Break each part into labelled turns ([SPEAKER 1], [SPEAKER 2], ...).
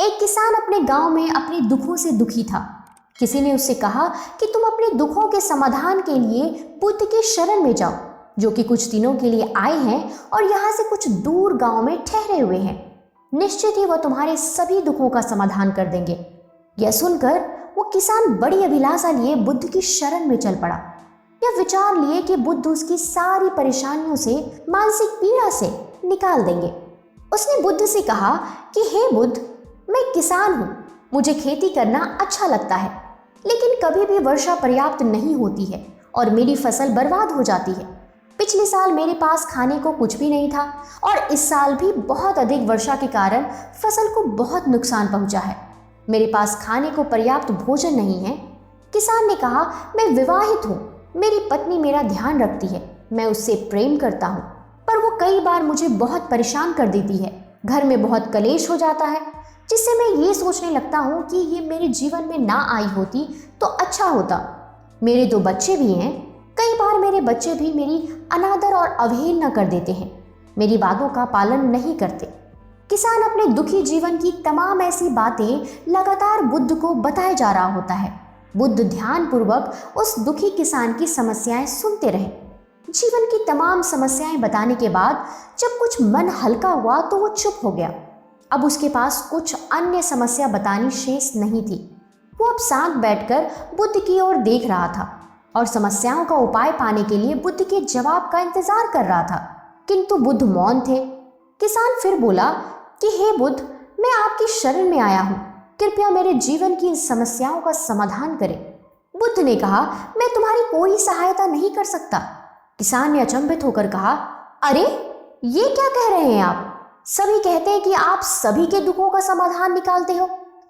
[SPEAKER 1] एक किसान अपने गांव में अपने दुखों से दुखी था। किसी ने उससे कहा कि तुम अपने दुखों के समाधान के लिए बुद्ध के शरण में जाओ, जो कि कुछ दिनों के लिए आए हैं और यहाँ से कुछ दूर गांव में ठहरे हुए हैं। निश्चित ही वह तुम्हारे सभी दुखों का समाधान कर देंगे। यह सुनकर वो किसान बड़ी अभिलाषा लिए बुद्ध की शरण में चल पड़ा। यह विचार लिए कि बुद्ध उसकी सारी परेशानियों से, मानसिक पीड़ा से निकाल देंगे। उसने बुद्ध से कहा कि हे बुद्ध, मैं किसान हूँ, मुझे खेती करना अच्छा लगता है, लेकिन कभी भी वर्षा पर्याप्त नहीं होती है और मेरी फसल बर्बाद हो जाती है। पिछले साल मेरे पास खाने को कुछ भी नहीं था और इस साल भी बहुत अधिक वर्षा के कारण फसल को बहुत नुकसान पहुंचा है। मेरे पास खाने को पर्याप्त भोजन नहीं है। किसान ने कहा, मैं विवाहित हूँ, मेरी पत्नी मेरा ध्यान रखती है, मैं उससे प्रेम करता हूँ, पर वो कई बार मुझे बहुत परेशान कर देती है। घर में बहुत कलेश हो जाता है, जिससे मैं ये सोचने लगता हूँ कि ये मेरे जीवन में ना आई होती तो अच्छा होता। मेरे 2 बच्चे भी हैं। कई बार मेरे बच्चे भी मेरी अनादर और अवहेलना कर देते हैं, मेरी बातों का पालन नहीं करते। किसान अपने दुखी जीवन की तमाम ऐसी बातें लगातार बुद्ध को बताए जा रहा होता है। बुद्ध ध्यानपूर्वक उस दुखी किसान की समस्याएं सुनते रहे। जीवन की तमाम समस्याएं बताने के बाद जब कुछ मन हल्का हुआ तो वो चुप हो गया। अब उसके पास कुछ अन्य समस्या बतानी शेष नहीं थी। वो अब शांत बैठकर बुद्ध की ओर देख रहा था और समस्याओं का उपाय पाने के लिए बुद्ध के जवाब का इंतजार कर रहा था, किंतु बुद्ध मौन थे। किसान फिर बोला कि हे बुद्ध, मैं आपकी शरण में आया हूँ, कृपया मेरे जीवन की इन समस्याओं का समाधान करें। बुद्ध ने कहा, मैं तुम्हारी कोई सहायता नहीं कर सकता। किसान ने अचंभित होकर कहा, अरे ये क्या कह रहे हैं आप? सभी कहते हैं कि आप सभी के दुखों का समाधान निकालते हो,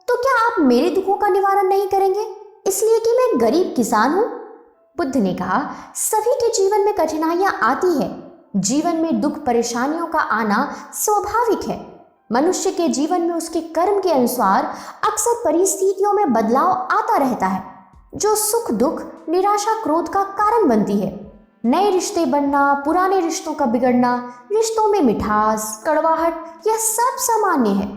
[SPEAKER 1] तो क्या आप मेरे दुखों का निवारण नहीं करेंगे इसलिए कि मैं गरीब किसान हूं? बुद्ध ने कहा, सभी के जीवन में कठिनाइयां आती है। जीवन में दुख परेशानियों का आना स्वाभाविक है। मनुष्य के जीवन में उसके कर्म के अनुसार अक्सर परिस्थितियों में बदलाव आता रहता है, जो सुख दुख, निराशा, क्रोध का कारण बनती है। नए रिश्ते बनना, पुराने रिश्तों का बिगड़ना, रिश्तों में मिठास, कड़वाहट, यह सब सामान्य है।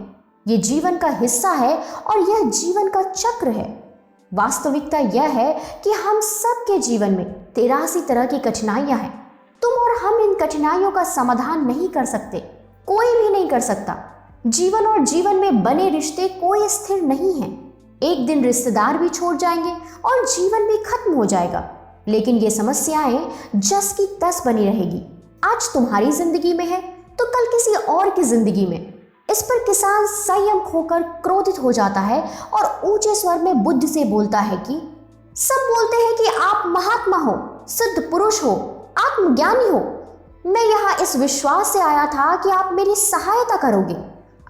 [SPEAKER 1] ये जीवन का हिस्सा है और यह जीवन का चक्र है। वास्तविकता यह है कि हम सब के जीवन में 83 तरह की कठिनाइयां हैं। तुम और हम इन कठिनाइयों का समाधान नहीं कर सकते, कोई भी नहीं कर सकता। जीवन और जीवन में बने रिश्ते कोई स्थिर नहीं है। एक दिन रिश्तेदार भी छोड़ जाएंगे और जीवन भी खत्म हो जाएगा, लेकिन ये समस्याएं जस की तस बनी रहेगी। आज तुम्हारी जिंदगी में है तो कल किसी और की जिंदगी में। इस पर किसान संयम खोकर क्रोधित हो जाता है और ऊंचे स्वर में बुद्ध से बोलता है कि सब बोलते हैं कि आप महात्मा हो, सिद्ध पुरुष हो, आत्मज्ञानी हो। मैं यहाँ इस विश्वास से आया था कि आप मेरी सहायता करोगे।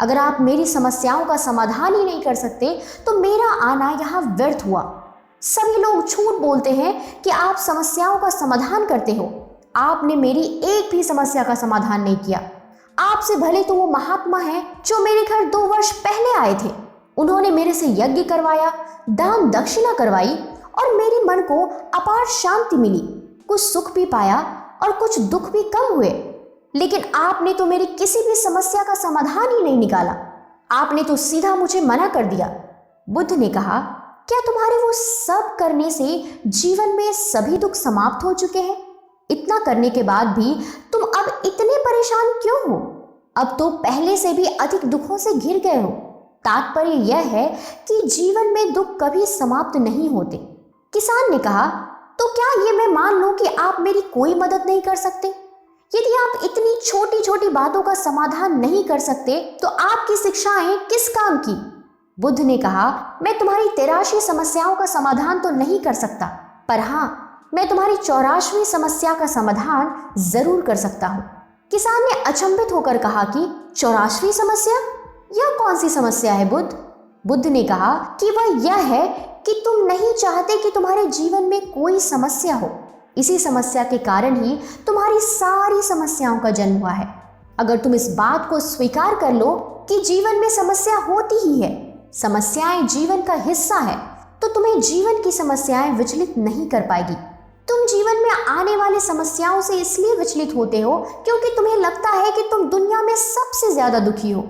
[SPEAKER 1] अगर आप मेरी समस्याओं का समाधान ही नहीं कर सकते तो मेरा आना यहाँ व्यर्थ हुआ। सभी लोग झूठ बोलते हैं कि आप समस्याओं का समाधान करते हो। आपने मेरी एक भी समस्या का समाधान नहीं किया। आपसे भले तो वो महात्मा हैं जो मेरे घर 2 वर्ष पहले आए थे। उन्होंने मेरे से यज्ञ करवाया, दान दक्षिणा करवाई और मेरे मन को अपार शांति मिली। कुछ सुख भी पाया और कुछ दुख भी कम हुए, लेकिन आपने तो मेरी किसी भी समस्या का समाधान ही नहीं निकाला। आपने तो सीधा मुझे मना कर दिया। बुद्ध ने कहा, क्या तुम्हारे वो सब करने से जीवन में सभी दुख समाप्त हो चुके हैं? इतना करने के बाद भी तुम अब इतने परेशान क्यों हो? अब तो पहले से भी अधिक दुखों से घिर गए हो। तात्पर्य यह है कि जीवन में दुख कभी समाप्त नहीं होते। किसान ने कहा, तो क्या ये मैं मान लूं कि आप मेरी कोई मदद नहीं कर सकते? यदि आप इतनी छोटी छोटी बातों का समाधान नहीं कर सकते तो आपकी शिक्षाएं किस काम की? बुद्ध ने कहा, मैं तुम्हारी 83 समस्याओं का समाधान तो नहीं कर सकता, पर हाँ, मैं तुम्हारी 84वीं समस्या का समाधान जरूर कर सकता हूँ। किसान ने अचंभित होकर कहा कि 84वीं समस्या? यह कौन सी समस्या है बुद्ध? बुद्ध ने कहा कि वह यह है कि तुम नहीं चाहते कि तुम्हारे जीवन में कोई समस्या हो। इसी समस्या के कारण ही तुम्हारी सारी समस्याओं का जन्म हुआ है। अगर तुम इस बात को स्वीकार कर लो कि जीवन में समस्या होती ही है, समस्याएं जीवन का हिस्सा है, तो तुम्हें जीवन की समस्याएं विचलित नहीं कर पाएगी। तुम जीवन में आने वाली समस्याओं से इसलिए विचलित होते हो क्योंकि तुम्हें लगता है कि तुम दुनिया में सबसे ज्यादा दुखी हो।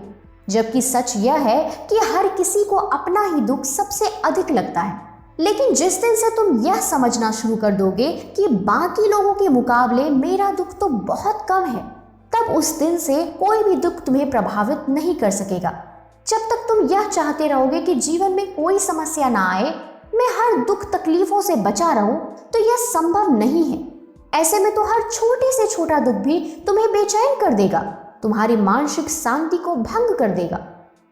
[SPEAKER 1] जबकि सच यह है कि हर किसी को अपना ही दुख सबसे अधिक लगता है। लेकिन जिस दिन से तुम यह समझना शुरू कर दोगे कि बाकी लोगों के मुकाबले मेरा दुख तो बहुत कम है, तब उस दिन से कोई भी दुख तुम्हें प्रभावित नहीं कर सकेगा। जब तक तुम यह चाहते रहोगे कि जीवन में कोई समस्या ना आए, मैं हर दुख तकलीफों से बचा रहूं, तो यह संभव नहीं है। ऐसे में तो हर छोटे से छोटा दुख भी तुम्हें बेचैन कर देगा, तुम्हारी मानसिक शांति को भंग कर देगा।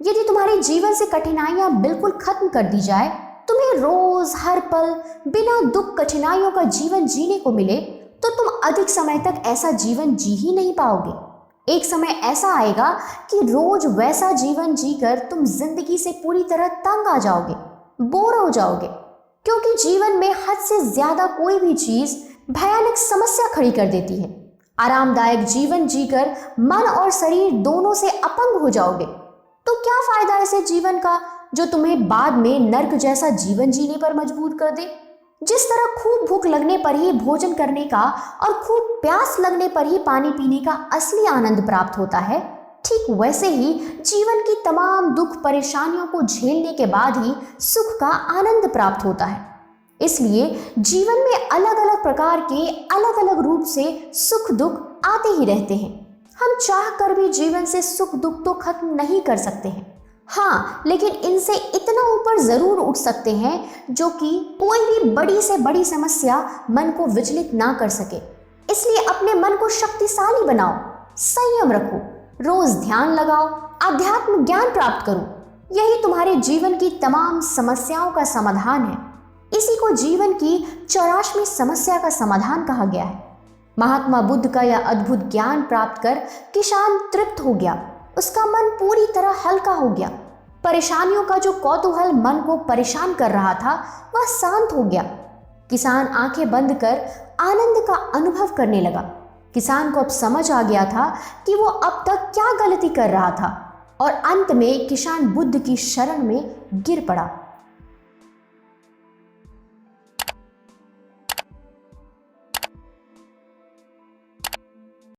[SPEAKER 1] यदि तुम्हारे जीवन से कठिनाइयां बिल्कुल खत्म कर दी जाए, तुम्हें रोज हर पल बिना दुख कठिनाइयों का जीवन जीने को मिले, तो तुम अधिक समय तक ऐसा जीवन जी ही नहीं पाओगे। एक समय ऐसा आएगा कि रोज वैसा जीवन जीकर तुम जिंदगी से पूरी तरह तंग आ जाओगे, बोर हो जाओगे, क्योंकि जीवन में हद से ज्यादा कोई भी चीज भयानक समस्या खड़ी कर देती है। आरामदायक जीवन जीकर मन और शरीर दोनों से अपंग हो जाओगे, तो क्या फायदा ऐसे जीवन का जो तुम्हें बाद में नर्क जैसा जीवन जीने पर मजबूर कर दे। जिस तरह खूब भूख लगने पर ही भोजन करने का और खूब प्यास लगने पर ही पानी पीने का असली आनंद प्राप्त होता है, ठीक वैसे ही जीवन की तमाम दुख परेशानियों को झेलने के बाद ही सुख का आनंद प्राप्त होता है। इसलिए जीवन में अलग अलग प्रकार के अलग अलग रूप से सुख दुख आते ही रहते हैं। हम चाह कर भी जीवन से सुख दुख तो खत्म नहीं कर सकते हैं, हाँ, लेकिन इनसे इतना ऊपर जरूर उठ सकते हैं जो कि कोई भी बड़ी से बड़ी समस्या मन को विचलित ना कर सके। इसलिए अपने मन को शक्तिशाली बनाओ, संयम रखो, रोज ध्यान लगाओ, आध्यात्म ज्ञान प्राप्त करो। यही तुम्हारे जीवन की तमाम समस्याओं का समाधान है। इसी को जीवन की 84वीं समस्या का समाधान कहा गया है। महात्मा बुद्ध का यह अद्भुत ज्ञान प्राप्त कर किसान तृप्त हो गया, उसका मन पूरी तरह हल्का हो गया। परेशानियों का जो कौतूहल मन को परेशान कर रहा था वह शांत हो गया। किसान आंखें बंद कर आनंद का अनुभव करने लगा। किसान को अब समझ आ गया था कि वो अब तक क्या गलती कर रहा था, और अंत में किसान बुद्ध की शरण में गिर पड़ा।